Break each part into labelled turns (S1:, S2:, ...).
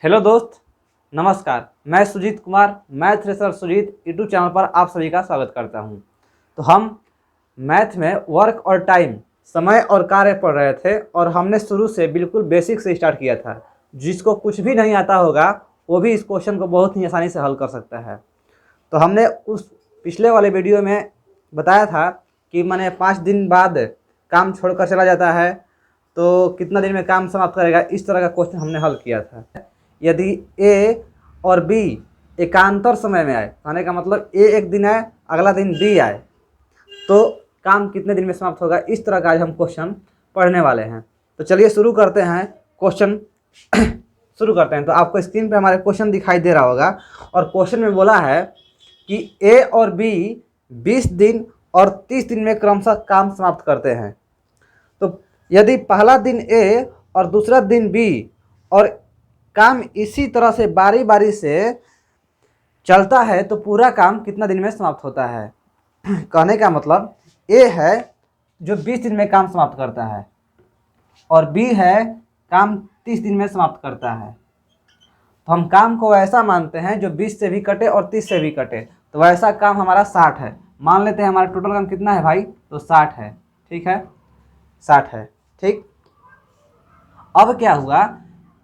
S1: Hello दोस्त, नमस्कार। मैं Sujit Kumar, math racer Sujit YouTube channel पर आप सभी का स्वागत करता हूं। तो हम मैथ में वर्क और टाइम, समय और कार्य पढ़ रहे थे और हमने शुरू से बिल्कुल बेसिक से स्टार्ट किया था। जिसको कुछ भी नहीं आता होगा वो भी इस क्वेश्चन को बहुत ही आसानी से हल कर सकता है। तो हमने उस पिछले वाले वीडियो में बताया था कि मैंने 5 दिन बाद काम छोड़कर चला जाता है तो कितना दिन में काम समाप्त करेगा, इस तरह का क्वेश्चन हमने हल किया था। यदि ए और बी एकांतर समय में आए, कहने का मतलब ए एक दिन आए, अगला दिन बी आए, तो काम कितने दिन में समाप्त होगा, इस तरह का आज हम क्वेश्चन पढ़ने वाले हैं। तो चलिए शुरू करते हैं क्वेश्चन शुरू करते हैं। तो आपको स्क्रीन पे हमारे क्वेश्चन दिखाई दे रहा होगा और क्वेश्चन में बोला है कि ए और बी 20 दिन और 30 दिन में क्रमशः काम समाप्त करते हैं। तो यदि पहला दिन ए और दूसरा दिन बी और काम इसी तरह से बारी बारी से चलता है तो पूरा काम कितना दिन में समाप्त होता है। कहने का मतलब ए है जो 20 दिन में काम समाप्त करता है और बी है काम 30 दिन में समाप्त करता है। तो हम काम को ऐसा मानते हैं जो 20 से भी कटे और 30 से भी कटे, तो वैसा काम हमारा 60 है। मान लेते हैं हमारा टोटल काम कितना है भाई, तो 60 है। ठीक है, 60 है। ठीक, अब क्या हुआ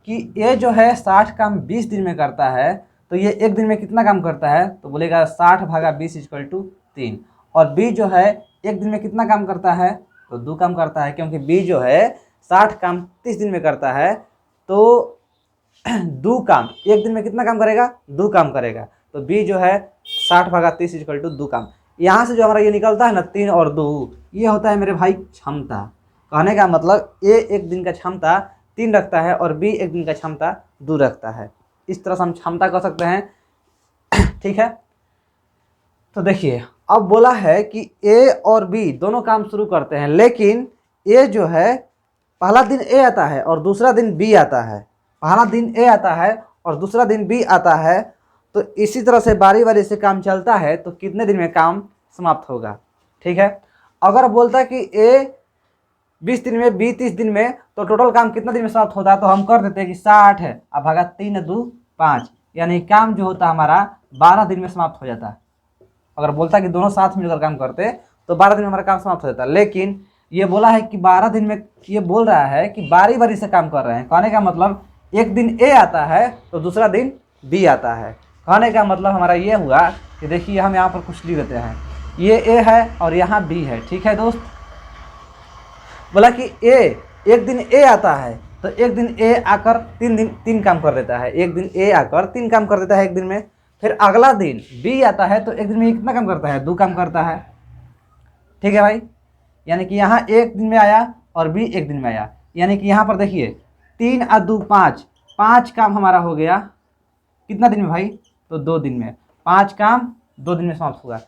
S1: कि ये जो है 60 काम 20 दिन में करता है, तो ये एक दिन में कितना काम करता है, तो बोलेगा 60 भागा 20 इक्वल टू 3। और बी जो है एक दिन में कितना काम करता है, तो 2 काम करता है, क्योंकि बी जो है 60 काम 30 दिन में करता है तो 2 काम एक दिन में कितना काम करेगा, 2 काम करेगा। तो बी जो है 60 भागा 30 इक्वल टू 2 काम। यहाँ से जो हमारा ये निकलता है ना 3 और 2, ये होता है मेरे भाई क्षमता। कहने का मतलब ए एक दिन का क्षमता 3 रखता है और बी एक दिन का क्षमता 2 रखता है। इस तरह से हम क्षमता कर सकते हैं। ठीक है, तो देखिए अब बोला है कि ए और बी दोनों काम शुरू करते हैं, लेकिन ए जो है पहला दिन ए आता है और दूसरा दिन बी आता है। पहला दिन ए आता है और दूसरा दिन बी आता है, तो इसी तरह से बारी बारी से काम चलता है तो कितने दिन में काम समाप्त होगा। ठीक है, अगर बोलता है कि ए 20 दिन में, बी 30 दिन में, तो टोटल काम कितना दिन में समाप्त होता है, तो हम कर देते हैं कि 60 है, अब भागा 3 2 5, यानी काम जो होता है हमारा 12 दिन में समाप्त हो जाता है। अगर बोलता है कि दोनों साथ मिलकर काम करते तो 12 दिन में हमारा काम समाप्त हो जाता है, लेकिन ये बोला है कि 12 दिन में, ये बोल रहा है कि बारी बारी से काम कर रहे हैं। कहने का मतलब एक दिन ए आता है तो दूसरा दिन बी आता है। कहने का मतलब हमारा ये हुआ कि देखिए हम यहाँ पर कुछ लिख देते हैं, ये ए है और यहाँ बी है। ठीक है दोस्त, बोला कि ए एक दिन ए आता है तो एक दिन ए आकर 3 काम कर देता है। एक दिन ए आकर 3 काम कर देता है एक दिन में। फिर अगला दिन बी आता है तो एक दिन में कितना काम करता है, 2 काम करता है। ठीक है भाई, यानी कि यहाँ एक दिन में आया और बी एक दिन में आया, यानी कि यहाँ पर देखिए 3 और 2 5, 5 काम हमारा हो गया कितना दिन में भाई, तो 2 दिन में। 5 काम 2 दिन में समाप्त हुआ।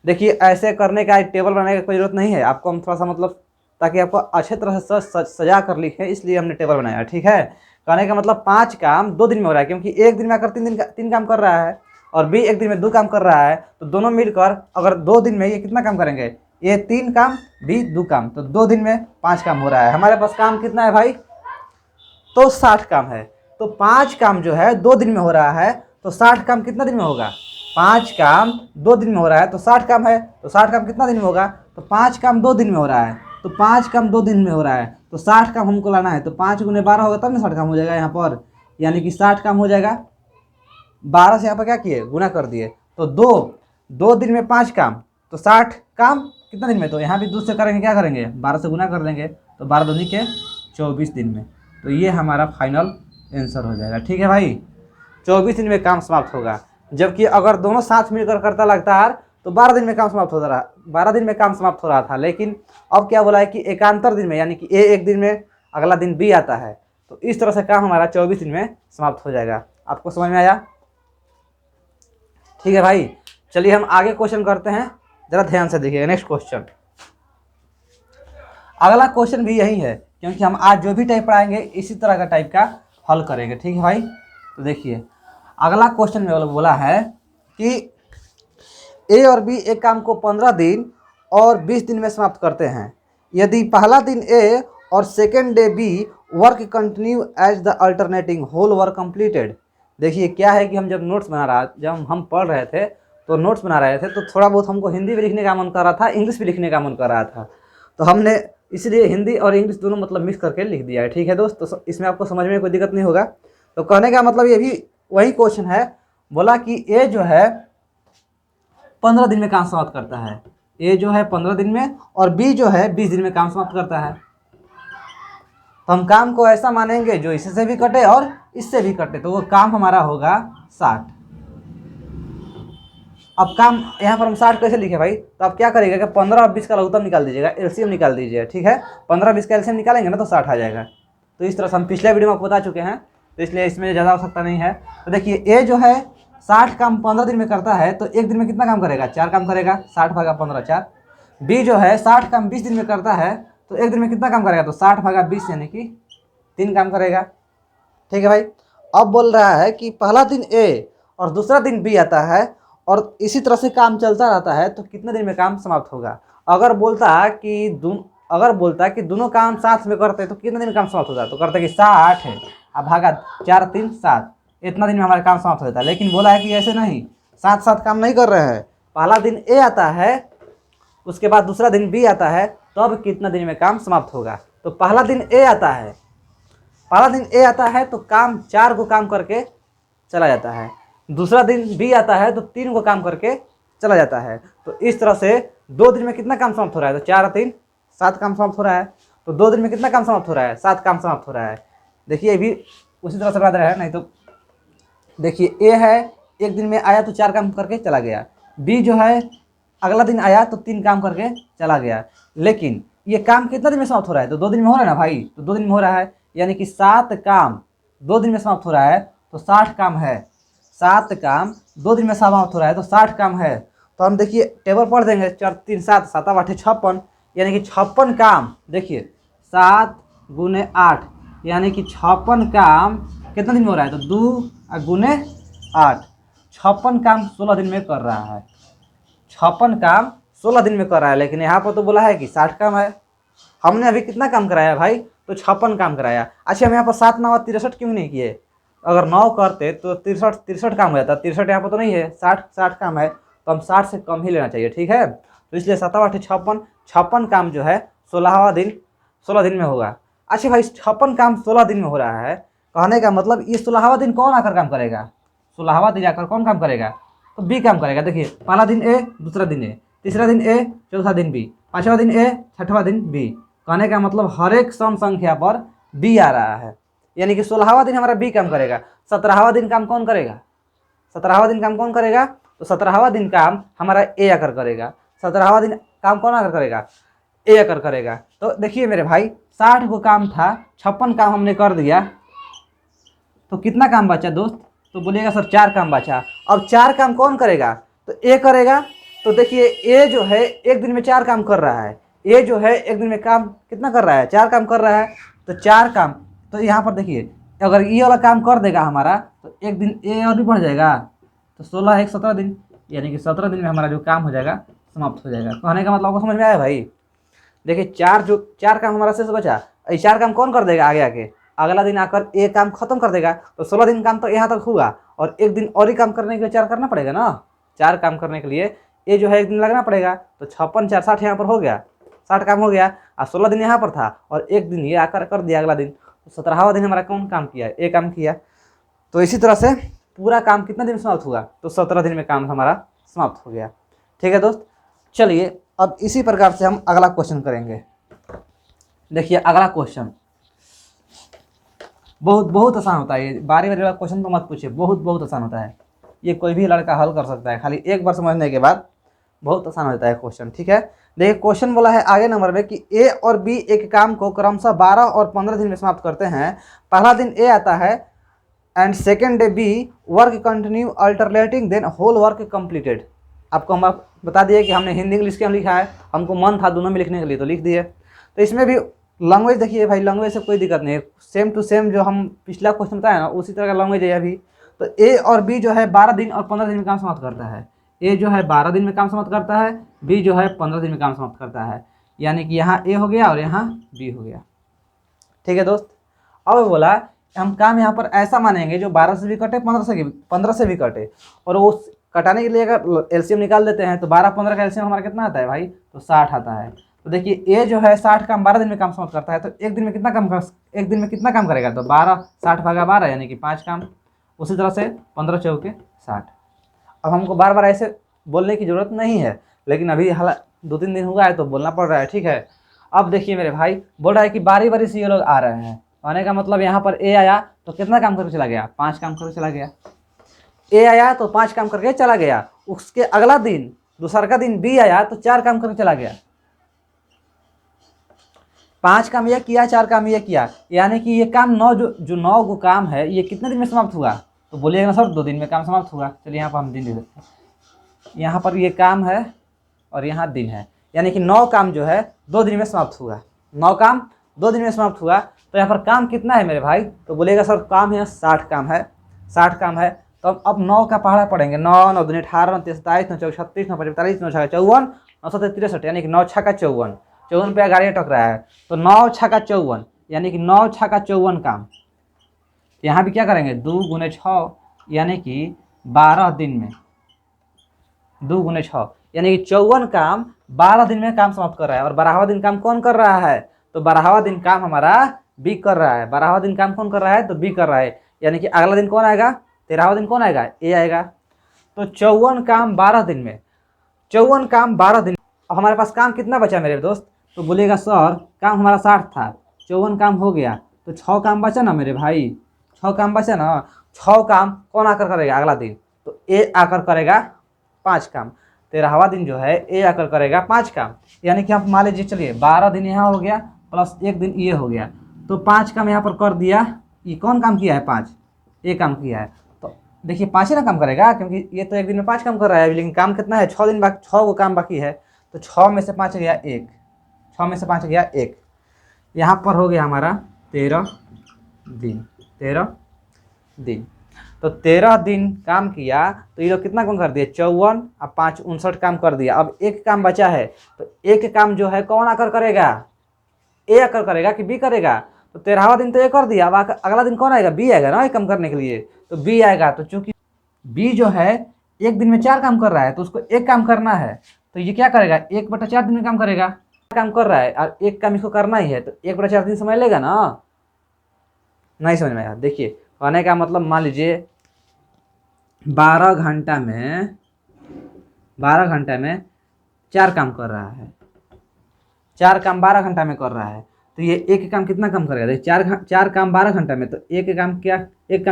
S1: देखिए ऐसे करने का टेबल बनाने की कोई जरूरत नहीं है आपको, हम थोड़ा सा मतलब ताकि आपको अच्छे तरह से सजा कर लिखे, इसलिए हमने टेबल बनाया। ठीक है, कहने का मतलब 5 काम 2 दिन में हो रहा है, क्योंकि एक दिन में आकर 3 काम कर रहा है और बी एक दिन में 2 काम कर रहा है, तो दोनों मिलकर अगर 2 दिन में ये कितना काम करेंगे, ये 3 काम बी 2 काम, तो 2 दिन में 5 काम हो रहा है। हमारे पास काम कितना है भाई, तो 60 काम है। तो 5 काम जो है 2 दिन में हो रहा है, तो 60 काम कितना दिन में होगा, 5 काम 2 दिन में हो रहा है तो 60 काम है, तो 60 काम कितना दिन में होगा, तो 5 काम 2 दिन में हो रहा है, तो 5 काम 2 दिन में हो रहा है, तो 60 काम हमको लाना है, तो 5 गुने 12 होगा तब ना 60 काम हो जाएगा यहाँ पर, यानी कि 60 काम हो जाएगा। 12 से यहाँ पर क्या किए, गुना कर दिए, तो 2 दिन में 5 काम, तो 60 काम कितना दिन में, तो यहाँ भी 2 से करेंगे, क्या करेंगे 12 से गुना कर देंगे, तो 12 दूनी के 24 दिन में। तो ये हमारा फाइनल आंसर हो जाएगा। ठीक है भाई, 24 दिन में काम समाप्त होगा। जबकि अगर दोनों साथ मिलकर करता लगातार तो 12 दिन में काम समाप्त होता रहा, 12 दिन में काम समाप्त हो रहा था। लेकिन अब क्या बोला है कि एकांतर दिन में, यानी कि ए एक दिन में, अगला दिन बी आता है, तो इस तरह से काम हमारा 24 दिन में समाप्त हो जाएगा। आपको समझ में आया? ठीक है भाई, चलिए हम आगे क्वेश्चन करते हैं, जरा ध्यान से देखिएगा। नेक्स्ट क्वेश्चन, अगला क्वेश्चन भी यही है, क्योंकि हम आज जो भी टाइप पढ़ाएंगे इसी तरह का टाइप का हल करेंगे। ठीक है भाई, तो देखिए अगला क्वेश्चन में बोला है कि ए और बी एक काम को 15 दिन और 20 दिन में समाप्त करते हैं। यदि पहला दिन ए और second day B work continue as the alternating whole work completed, देखिए क्या है कि हम जब नोट्स बना रहा जब हम पढ़ रहे थे तो नोट्स बना रहे थे तो थोड़ा बहुत हमको हिंदी भी लिखने का मन कर रहा था, इंग्लिश भी लिखने का मन कर रहा था, तो हमने इसलिए हिंदी और इंग्लिश दोनों मतलब मिक्स करके लिख दिया है। ठीक है दोस्त, तो इसमें आपको समझ में कोई दिक्कत नहीं होगा। तो कहने का मतलब ये भी वही क्वेश्चन है, बोला कि ए जो है 15 दिन में काम समाप्त करता है, ए जो है 15 दिन में और बी जो है 20 दिन में काम समाप्त करता है। तो हम काम को ऐसा मानेंगे जो इससे भी कटे और इससे भी कटे, तो वो काम हमारा होगा 60। अब काम यहाँ पर हम 60 कैसे लिखे भाई, तो आप क्या करिएगा कि 15 और 20 का लघुत्तम निकाल दीजिएगा, एलसीएम निकाल दीजिएगा। ठीक है, 15 20 का एलसीएम निकालेंगे ना तो 60 आ जाएगा। तो इस तरह से हम पिछले वीडियो में आपको बता चुके हैं, तो इसलिए इसमें ज़्यादा आवश्यकता नहीं है। तो देखिए ए जो है 60 काम 15 दिन में करता है, तो एक दिन में कितना काम करेगा, 4 काम करेगा, 60 भागा 15 4। बी जो है 60 काम 20 दिन में करता है, तो एक दिन में कितना काम करेगा, तो 60 भागा 20 यानी कि 3 काम करेगा। ठीक है भाई, अब बोल रहा है कि पहला दिन ए और दूसरा दिन बी आता है और इसी तरह से काम चलता रहता है, तो कितने दिन में काम समाप्त होगा। अगर बोलता कि दोनों काम साथ में करते तो कितने दिन में काम समाप्त होता है, तो करते कि 60 है, अब भागा 4 3 7, इतना दिन में हमारा काम समाप्त हो जाता है। लेकिन बोला है कि ऐसे नहीं, साथ साथ काम नहीं कर रहे हैं, पहला दिन ए आता है उसके बाद दूसरा दिन बी आता है, तो अब कितना दिन में काम समाप्त होगा। तो पहला दिन ए आता है तो काम 4 को काम करके चला जाता है, दूसरा दिन बी आता है तो 3 को काम करके चला जाता है। तो इस तरह से 2 दिन में कितना काम समाप्त हो रहा है, तो 4 3 7 काम समाप्त हो रहा है। तो 2 दिन में कितना काम समाप्त हो रहा है, 7 काम समाप्त हो रहा है। देखिए ये भी उसी तरह से बता रहा है, नहीं तो देखिए ए है एक दिन में आया तो 4 काम करके चला गया, बी जो है अगला दिन आया तो 3 काम करके चला गया। लेकिन ये काम कितना दिन में समाप्त हो रहा है, तो 2 दिन में हो रहा है ना भाई, तो 2 दिन में हो रहा है, यानी कि 7 काम 2 दिन में समाप्त हो रहा है, तो 60 काम है। 7 काम 2 दिन में समाप्त हो रहा है तो 60 काम है। तो हम देखिए टेबल पढ़ देंगे, 4 3 7 7 8 56, यानी कि 56 काम। देखिए 7 गुने 8 यानी कि 56 काम कितना दिन में हो रहा है, तो 2 गुने 8, 56 काम 16 दिन में कर रहा है। 56 काम 16 दिन में कर रहा है, लेकिन यहाँ पर तो बोला है कि 60 काम है। हमने अभी कितना काम कराया भाई, तो 56 काम कराया। अच्छा हम यहाँ पर 7 9 63 क्यों नहीं किए, अगर 9 करते तो 63 काम हो जाता, 63 यहाँ पर तो नहीं है, 60 काम है, तो हम 60 से कम ही लेना चाहिए। ठीक है, तो इसलिए 7 8 56 काम जो है 16वां दिन 16 दिन में होगा। अच्छा भाई 56 काम 16 दिन में हो रहा है, कहने का मतलब ये 16वां दिन कौन आकर काम करेगा, 16वां दिन आकर कौन काम करेगा, तो बी काम करेगा। देखिए पहला दिन ए, दूसरा दिन ए, तीसरा दिन ए, चौथा दिन बी, पाँचवा दिन ए, छठवां दिन बी। कहने का मतलब हर एक सम संख्या पर बी आ रहा है, यानी कि 16वां दिन हमारा बी काम करेगा। 17वां दिन काम कौन करेगा, 17वां दिन काम कौन करेगा, तो 17वां दिन काम हमारा ए आकर करेगा। 17वां दिन काम कौन आकर करेगा, ए आकर करेगा। तो देखिए मेरे भाई 60 को काम था, 56 काम हमने कर दिया, तो कितना काम बचा दोस्त, तो बोलिएगा सर 4 काम बचा। अब 4 काम कौन करेगा, तो ए करेगा। तो देखिए ए जो है एक दिन में 4 काम कर रहा है, ए जो है एक दिन में काम कितना कर रहा है, 4 काम कर रहा है। तो 4 काम, तो यहाँ पर देखिए अगर ये वाला काम कर देगा हमारा तो एक दिन ए और भी बढ़ जाएगा, तो 16 1 17 दिन, यानी कि 17 दिन में हमारा जो काम हो जाएगा समाप्त हो जाएगा। कहने का मतलब आपको समझ में आया भाई। देखिए 4 काम हमारा शेष बचा, ये 4 काम कौन कर देगा आगे आके, अगला दिन आकर एक काम खत्म कर देगा, तो 16 दिन काम तो यहाँ तक हुआ, और एक दिन और ही काम करने के लिए 4 करना पड़ेगा ना, 4 काम करने के लिए ये जो है एक दिन लगना पड़ेगा। तो 56 4 60 यहाँ पर हो गया, 60 काम हो गया, और 16 दिन यहाँ पर था और एक दिन ये आकर कर दिया अगला दिन, तो 17वां दिन हमारा कौन काम किया, ए काम किया। तो इसी तरह से पूरा काम कितना दिन में समाप्त हुआ, तो 17 दिन में काम हमारा समाप्त हो गया। ठीक है दोस्त, चलिए अब इसी प्रकार से हम अगला क्वेश्चन करेंगे। देखिए अगला क्वेश्चन बहुत आसान होता है, ये बारी बारी वाला क्वेश्चन तो मत पूछिए, बहुत आसान होता है, ये कोई भी लड़का हल कर सकता है, खाली एक बार समझने के बाद बहुत आसान होता है क्वेश्चन। ठीक है, देखिए क्वेश्चन बोला है आगे नंबर में कि ए और बी एक काम को क्रमशः 12 और 15 दिन में समाप्त करते हैं। पहला दिन ए आता है and second day B, work continue alternating then whole work completed. आपको हम बता दिए कि हमने हिंदी इंग्लिश के हम लिखा है, हमको मन था दोनों में लिखने के लिए तो लिख दिए। तो इसमें भी लैंग्वेज देखिए भाई, लैंग्वेज से कोई दिक्कत नहीं है, सेम टू सेम जो हम पिछला क्वेश्चन बताया ना उसी तरह का लैंग्वेज है अभी। तो ए और बी जो है 12 दिन और 15 दिन में काम समाप्त करता है, ए जो है 12 दिन में काम समाप्त करता है, बी जो है 15 दिन में काम समाप्त करता है, यानी कि यहाँ ए हो गया और यहाँ बी हो गया। ठीक है दोस्त, अब बोला हम काम यहाँ पर ऐसा मानेंगे जो 12 से भी कटे, 15 से भी कटे, और वो कटाने के लिए अगर एलसीएम निकाल देते हैं तो 12-15 का एलसीएम हमारा कितना आता है भाई, तो 60 आता है। तो देखिए ए जो है 60 काम 12 दिन में काम समाप्त करता है, तो एक दिन में कितना काम करेगा, तो 12 60 भागा 12 यानी कि 5 काम। उसी तरह से 15 चौके 60। अब हमको बार बार ऐसे बोलने की ज़रूरत नहीं है, लेकिन अभी हाल 2-3 दिन हुआ है तो बोलना पड़ रहा है, ठीक है। अब देखिए मेरे भाई बोल रहा है कि बारी बारी से ये लोग आ रहे हैं, आने का मतलब यहाँ पर ए आया तो कितना काम करके चला गया, 5 काम करके चला गया। ए आया तो 5 काम करके चला गया। उसके अगला दिन दूसरा का दिन बी आया तो 4 काम करके चला गया। 5 काम ये किया, 4 काम ये किया, यानी कि ये काम 9 जो 9 गो काम है ये कितने दिन में समाप्त हुआ, तो बोलिएगा ना सर 2 दिन में काम समाप्त हुआ। चलिए यहाँ पर हम दिन दे देते हैं। यहाँ पर ये काम है और यहाँ दिन है, यानी कि 9 काम जो है 2 दिन में समाप्त हुआ। 9 काम 2 दिन में समाप्त हुआ। तो यहाँ पर काम कितना है मेरे भाई, तो बोलेगा सर काम है 60 काम है, 60 काम है। तो अब 9 का पहाड़ा पढ़ेंगे, 9 9 दूनी 18 9 23 27 9 24 36 9 45 9 छक्का 54 9 7 63, यानी कि 9 छक्का 54, 54 पे गाड़ी अटक रहा है, तो 9 छक्का 54 यानी कि 9 छक्का 54 काम। यहाँ भी क्या करेंगे 2 गुने 6 यानी कि 12 दिन में, 2 गुने 6 यानी कि 54 काम 12 दिन में काम समाप्त कर रहा है। और 12वां दिन काम कौन कर रहा है, तो 12वां दिन काम हमारा बी कर रहा है। 12वां दिन काम कौन कर रहा है, तो बी कर रहा है, यानी कि अगला दिन कौन आएगा, 13वां दिन कौन आएगा, ए आएगा। तो 54 काम 12 दिन में, 54 काम 12 दिन। अब हमारे पास काम कितना बचा मेरे दोस्त, तो बोलेगा सर काम हमारा 60 था, 54 काम हो गया तो 6 काम बचा ना मेरे भाई, 6 काम बचा ना। 6 काम कौन आकर करेगा अगला दिन, तो ए आकर करेगा 5 काम। 13वां दिन जो है ए आकर करेगा 5 काम, यानी कि हम मान लीजिए चलिए 12 दिन यहाँ हो गया प्लस 1 दिन ये हो गया, तो 5 काम यहाँ पर कर दिया। ये कौन काम किया है, 5 ये काम किया है। तो देखिए 5 ही ना काम करेगा, क्योंकि ये तो एक दिन में 5 काम कर रहा है, लेकिन काम कितना है 6 दिन बाकी, 6 को काम बाकी है। तो 6 में से 5 गया 1, 6 में से 5 गया 1, यहाँ पर हो गया हमारा 13 दिन, 13 दिन। तो 13 दिन काम किया तो ये लोग कितना काम कर दिए, 54 और 5 59 काम कर दिया। अब एक काम बचा है, तो एक काम जो है कौन आकर करेगा, ए आकर करेगा कि बी करेगा। तो 13वां दिन तो ए कर दिया, अब अगला दिन कौन आएगा, बी आएगा ना एक काम करने के लिए, तो बी आएगा। तो चूंकि बी जो है एक दिन में 4 काम कर रहा है तो उसको एक काम करना है, तो ये क्या करेगा 1/4 दिन में काम करेगा। काम कर रहा है और एक काम इसको करना ही है, तो 1/4 दिन समय लेगा ना, नहीं समझ में आया। देखिए कहने का मतलब मान लीजिए 12 घंटा में 4 काम कर रहा है, 4 काम 12 घंटा में कर रहा है, तो ये एक काम कितना काम करेगा, देखिए 4 काम 12 घंटा में, तो एक काम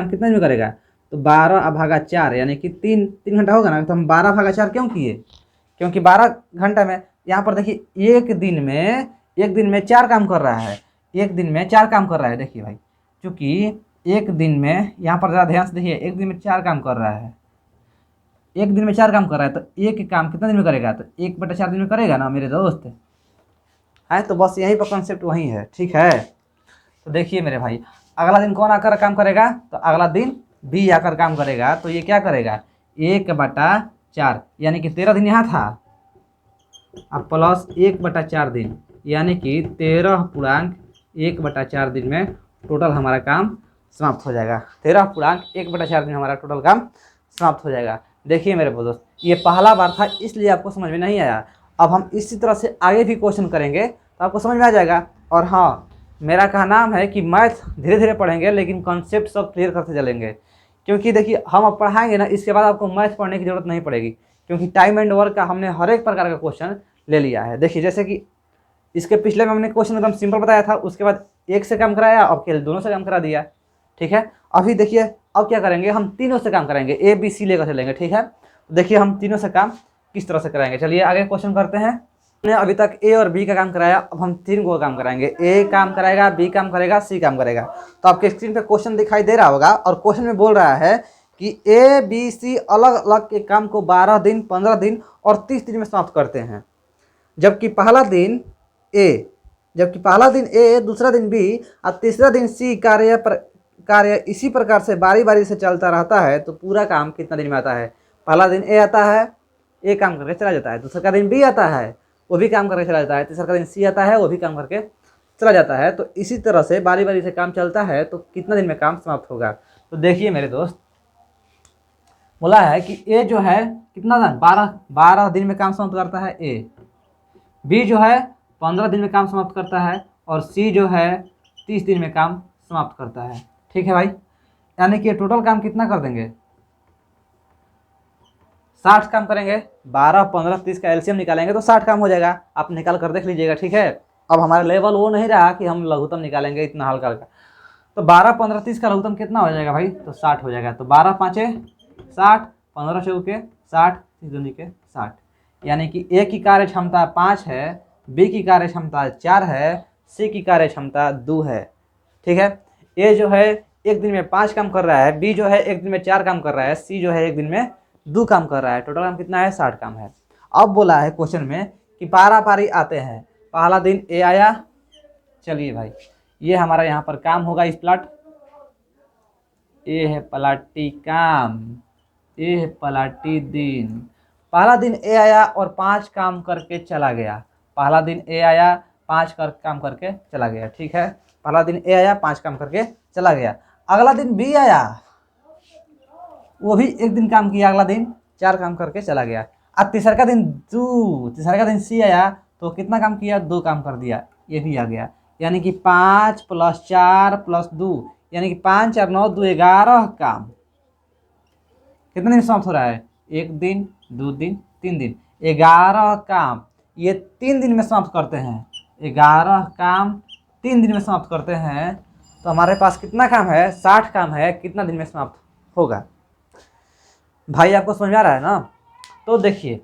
S1: कितना में करेगा, तो 12 भागा 4 यानी कि 3 घंटा होगा ना। तो हम 12 भागा 4 क्यों किए, क्योंकि 12 घंटा में यहाँ पर देखिए एक दिन में 4 काम कर रहा है, एक दिन में 4 काम कर रहा है। देखिए भाई चूँकि एक दिन में, यहाँ पर ज़रा ध्यान से देखिए, एक दिन में 4 काम कर रहा है, एक दिन में 4 काम कर रहा है, तो एक काम कितना दिन में करेगा, तो 1/4 दिन में करेगा ना मेरे दोस्त है। तो बस यहीं पर कॉन्सेप्ट वही है, ठीक है। तो देखिए मेरे भाई अगला दिन कौन आकर काम करेगा, तो अगला दिन बी आकर काम करेगा। तो ये क्या करेगा 1/4 यानी कि 13 दिन यहाँ था, अब प्लस 1/4 दिन यानी कि 13.1/4 दिन में टोटल हमारा काम समाप्त हो जाएगा। 13.1/4 दिन हमारा टोटल काम समाप्त हो जाएगा। देखिए मेरे दोस्त ये पहला बार था इसलिए आपको समझ में नहीं आया। अब हम इसी तरह से आगे भी क्वेश्चन करेंगे तो आपको समझ में आ जाएगा। और हाँ, मेरा कहना है कि मैथ धीरे धीरे पढ़ेंगे लेकिन कॉन्सेप्ट सब क्लियर करते चलेंगे, क्योंकि देखिए हम अब पढ़ाएंगे ना, इसके बाद आपको मैथ पढ़ने की ज़रूरत नहीं पड़ेगी, क्योंकि टाइम एंड वर्क का हमने हर एक प्रकार का क्वेश्चन ले लिया है। देखिए जैसे कि इसके पिछले में हमने क्वेश्चन एकदम सिंपल बताया था, उसके बाद एक से काम कराया, अब केवल दोनों से काम करा दिया, ठीक है। अभी देखिए अब क्या करेंगे, हम तीनों से काम कराएंगे, ए बी सी लेकर चलेंगे, ठीक है। देखिए हम तीनों से काम किस तरह से कराएंगे, चलिए आगे क्वेश्चन करते हैं। हमने अभी तक ए और बी का काम कराया, अब हम 3 को काम कराएंगे, ए काम कराएगा, बी काम करेगा, सी काम करेगा। तो आपके स्क्रीन पे क्वेश्चन दिखाई दे रहा होगा और क्वेश्चन में बोल रहा है कि ए बी सी अलग अलग के काम को 12 दिन 15 दिन और 30 दिन में समाप्त करते हैं, जबकि पहला दिन ए, दूसरा दिन बी और तीसरा दिन सी कार्य इसी प्रकार से बारी बारी से चलता रहता है, तो पूरा काम कितना दिन में आता है। पहला दिन ए आता है, ए काम करके चला जाता है, दूसरा का दिन बी आता है, वो भी काम करके चला जाता है, तीसरा का दिन सी आता है, वो भी काम करके चला जाता है, तो इसी तरह से बारी बारी से काम चलता है, तो कितना दिन में काम समाप्त होगा। तो देखिए मेरे दोस्त, बोला है कि ए जो है कितना दिन, 12 दिन में काम समाप्त करता है ए, बी जो है 15 दिन में काम समाप्त करता है, और सी जो है 30 दिन में काम समाप्त करता है। ठीक है भाई, यानी कि टोटल काम कितना कर देंगे, 60 काम करेंगे। 12, 15, 30 का एलसीएम निकालेंगे तो 60 काम हो जाएगा। आप निकाल कर देख लीजिएगा, ठीक है। अब हमारा लेवल वो नहीं रहा कि हम लघुत्तम निकालेंगे इतना हल्का हल्का। तो 12, 15, 30 का लघुत्तम कितना हो जाएगा भाई, तो 60 हो जाएगा। तो 12 पाँचे 60, 15 चौके 60, 30 दूनी के 60, यानी कि ए की कार्य क्षमता 5 है, बी की कार्य क्षमता 4 है, सी की कार्य क्षमता 2 है। ठीक है, ए जो है एक दिन में 5 काम कर रहा है, बी जो है एक दिन में 4 काम कर रहा है, सी जो है एक दिन में 2 काम कर रहा है। टोटल काम कितना है, 60 काम है। अब बोला है क्वेश्चन में कि पारा पारी आते हैं। पहला दिन ए आया, चलिए भाई ये हमारा यहाँ पर काम होगा इस प्लाट, ए है पलाटी काम, ए है पलाटी दिन। पहला दिन ए आया और 5 काम करके चला गया। पहला दिन ए आया, 5 काम करके चला गया। ठीक है, पहला दिन ए आया, 5 काम करके चला गया। अगला दिन बी आया, वो भी एक दिन काम किया, अगला दिन 4 काम करके चला गया। अब तीसरा का दिन सी आया, तो कितना काम किया, 2 काम कर दिया, ये भी आ गया। यानी कि 5 + 4 + 2, यानी कि 5, 4, 9, 2, 11 काम। कितने दिन समाप्त हो रहा है, 1 दिन, 2 दिन, 3 दिन, 11 काम। ये 3 दिन में समाप्त करते हैं, 11 काम 3 दिन में समाप्त करते हैं। तो हमारे पास कितना काम है, 60 काम है। कितना दिन में समाप्त होगा भाई, आपको समझ में आ रहा है ना। तो देखिए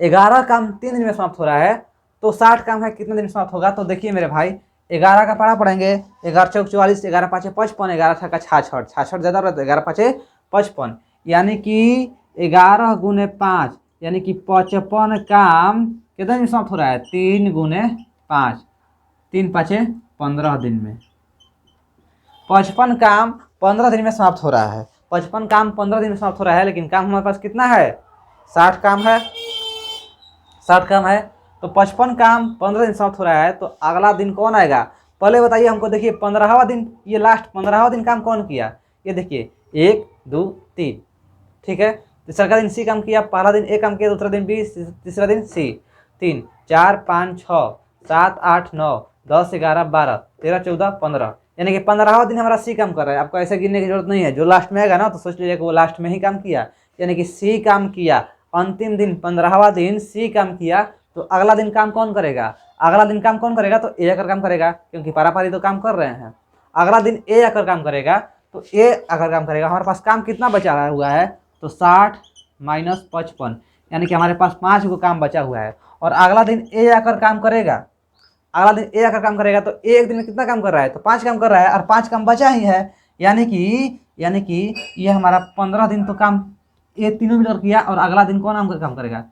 S1: 11 काम 3 दिन में समाप्त हो रहा है, तो 60 काम है, कितने दिन में समाप्त होगा। तो देखिए मेरे भाई, 11 का पढ़ा पढ़ेंगे, 11 चौक 44, 11 पाँचे 55, 11 छक्का 66, 66 ज़्यादा रहता है, 11 पाँचे 55, यानी कि 11 × 5, यानी कि 55 काम कितने दिन में समाप्त हो रहा है, 3 × 5, 3 पाँचे 15 दिन में। 55 काम 15 दिन में समाप्त हो रहा है, 55 काम 15 दिन में समाप्त हो रहा है। लेकिन काम हमारे पास कितना है, 60 काम है, 60 काम है। तो 55 काम 15 दिन समाप्त हो रहा है, तो अगला दिन कौन आएगा, पहले बताइए हमको। देखिए 15वां दिन, ये लास्ट 15वां दिन काम कौन किया, ये देखिए 1, 2, 3। ठीक है, तीसरा का दिन सी काम किया, पहला दिन ए काम किया, दूसरा दिन बी, तीसरा दिन सी। 3, 4, 5, 6, 7, 8, 9, 10, 11, 12, 13, 14, 15, यानी कि 15वां दिन हमारा सी काम कर रहा है। आपको ऐसे गिनने की जरूरत नहीं है, जो लास्ट में आएगा ना तो सोच लीजिए कि वो लास्ट में ही काम किया, यानी कि सी काम किया। अंतिम दिन 15वां दिन सी काम किया, तो अगला दिन काम कौन करेगा, अगला दिन काम कौन करेगा, तो ए आकर काम करेगा, क्योंकि पारापारी तो काम कर रहे हैं। अगला दिन ए आकर काम करेगा, तो ए आकर काम करेगा। हमारे पास काम कितना बचा हुआ है, तो 60 - 55, यानी कि हमारे पास 5 गो काम बचा हुआ है। और अगला दिन ए आकर काम करेगा, अगला दिन ए आकर काम करेगा, तो ए एक दिन में कितना काम कर रहा है, तो 5 काम कर रहा है, और 5 काम बचा ही है। यानी कि ये हमारा 15 दिन तो काम ये तीनों मिलकर किया, और अगला दिन कौन काम करेगा,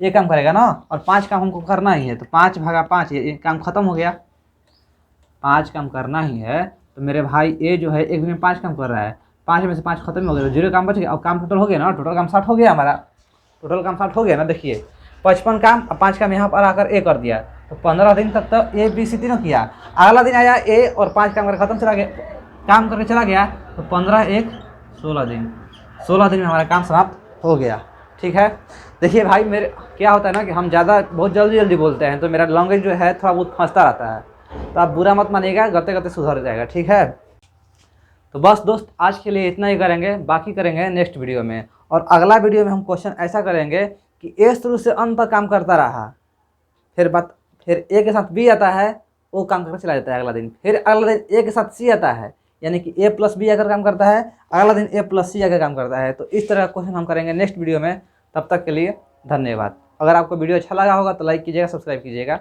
S1: ये काम करेगा ना। और 5 काम हमको करना ही है, तो 5/5 ये काम खत्म हो गया। 5 काम करना ही है, तो मेरे भाई ए जो है एक दिन में 5 काम कर रहा है, 5 में से 5 खत्म हो गया, 0 काम बच गया। अब काम टोटल हो गया ना, टोटल काम 60 हो गया हमारा, टोटल काम 60 हो गया ना। देखिए 55 काम, अब 5 काम यहाँ पर आकर ए कर दिया, तो 15 दिन तक तो ए बी सी तीनों किया। अगला दिन आया ए और 5 काम करके खत्म चला गया, काम करके चला गया, तो 15, 1, 16 दिन, 16 दिन में हमारा काम समाप्त हो गया। ठीक है, देखिए भाई मेरे क्या होता है ना कि हम बहुत जल्दी बोलते हैं, तो मेरा लैंग्वेज जो है थोड़ा बहुत फंसता रहता है, तो आप बुरा मत मानिएगा, करते करते सुधर जाएगा। ठीक है, तो बस दोस्त आज के लिए इतना ही करेंगे, बाकी करेंगे नेक्स्ट वीडियो में। और अगला वीडियो में हम क्वेश्चन ऐसा करेंगे कि ए शुरू से अंत तक काम करता रहा, फिर ए के साथ बी आता है, वो काम करके चला जाता है अगला दिन। फिर अगला दिन ए के साथ सी आता है, यानी कि ए + बी आकर काम करता है, अगला दिन ए + सी आकर काम करता है। तो इस तरह का क्वेश्चन हम करेंगे नेक्स्ट वीडियो में। तब तक के लिए धन्यवाद। अगर आपको वीडियो अच्छा लगा होगा तो लाइक कीजिएगा, सब्सक्राइब कीजिएगा।